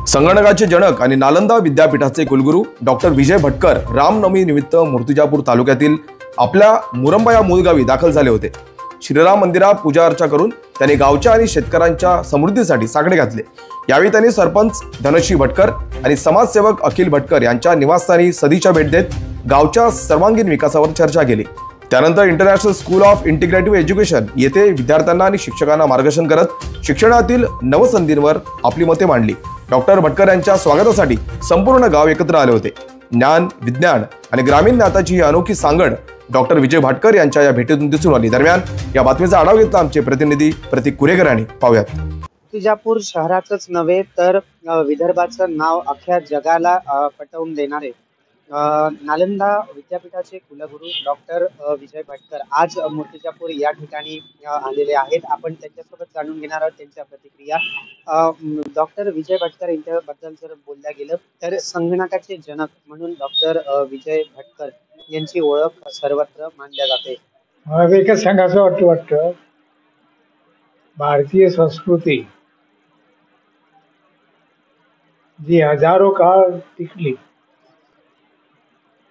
संगणकाचे जनक आणि नालंदा विद्यापीठाचे कुलगुरू डॉक्टर विजय भटकर रामनवमी निमित्त मूर्तिजापूर तालुक्यातील आपल्या मुरंबा या मूळ गावी दाखल झाले होते। श्रीराम मंदिरात पूजा अर्चा करून त्यांनी गावच्या आणि शेतकऱ्यांच्या समृद्धीसाठी साकडे घातले। यावेळी त्यांनी सरपंच धनश्री भटकर आणि समाजसेवक अखिल भटकर यांच्या निवासस्थानी सदिच्छा भेट देत गावच्या सर्वांगीण विकासावर चर्चा केली। त्यानंतर international school of integrative education येथे विद्यार्थ्यांना आणि शिक्षकांना मार्गदर्शन करत शिक्षणातील नवसंधींवर आपली मते मांडली। डॉक्टर भटकर यांच्या स्वागतासाठी संपूर्ण गाव एकत्र आले होते। ज्ञान, विज्ञान आणि ग्रामीण नाताची ही अनोखी सांगड डॉक्टर विजय भटकर यांच्या या भेटीतून दिसून आली। दरम्यान या बातमीचा आढावा घेतला आमचे प्रतिनिधी प्रतीक कुरेकर यांनी। पाहूयात। मूर्तिजापूर शहराचंच नव्हे तर विदर्भाचं नाव अख्ख्या जगाला पटवून देणारे नालंदा विद्यापीठाचे कुलगुरू डॉक्टर विजय भटकर आज मूर्तिजापूर या ठिकाणी आलेले आहेत। आपण त्यांच्यासोबत जाणून घेणार आहोत त्यांच्या प्रतिक्रिया। डॉक्टर विजय भटकर यांच्याबद्दल जर बोलल्या गेलं तर संगणकाचे जनक म्हणून डॉक्टर विजय भटकर यांची ओळख सर्वत्र मानल्या जाते। मला एकच सांगायचं वाटतं भारतीय संस्कृती जी हजारो काळ टिकली,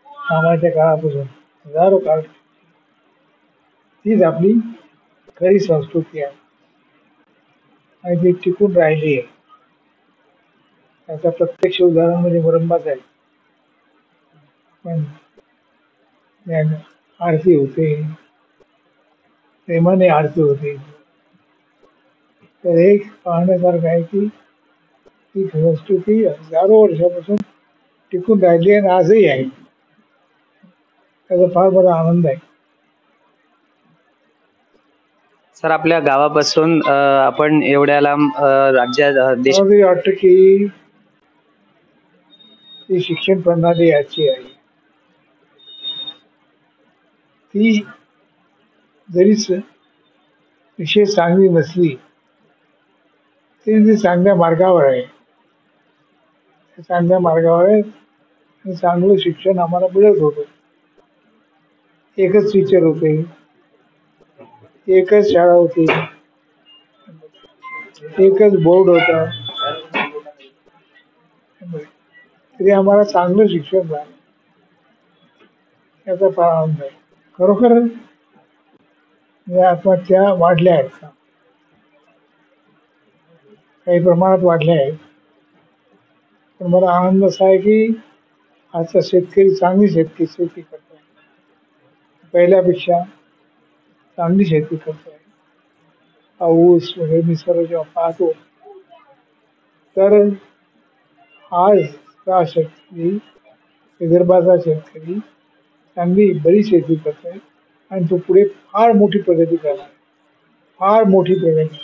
कामाच्या काळापासून हजारो काळ तीच आपली खरी संस्कृती आहे आणि ती टिकून राहिली आहे। त्याचा प्रत्यक्ष उदाहरण म्हणजे मुरंबाच आहे। पण आरती होते, प्रेमाने आरती होते, तर हे पाहण्यासारखं आहे की ती संस्कृती हजारो वर्षापासून टिकून राहिली आणि आजही आहे। त्याचा फार बरा आनंद आहे। सर, आपल्या गावापासून आपण एवढ्या लांब राज्यात मला वाटतं की ती शिक्षण प्रणाली याची आहे, ती जरीच विशेष चांगली नसली तरी ती चांगल्या मार्गावर आहे। चांगल्या मार्गावर आहे आणि चांगलं शिक्षण आम्हाला मिळत होतं। एकच टीचर होते, एकच शाळा होती, एकच बोर्ड होता, तरी आम्हाला चांगलं शिक्षण झालं, याचा फार आनंद आहे। खरोखर या आत्महत्या वाढल्या आहेत का? काही प्रमाणात वाढल्या आहेत, पण मला आनंद असा आहे की आजचा शेतकरी चांगली शेती करतोय, पहिल्यापेक्षा चांगली शेती करतोय। पाऊस वगैरे निसर्ग जेव्हा पाहतो तर आज हा शेतकरी, विदर्भाचा शेतकरी चांगली बरी शेती करतोय आणि तो पुढे फार मोठी प्रगती करणार, फार मोठी प्रगती।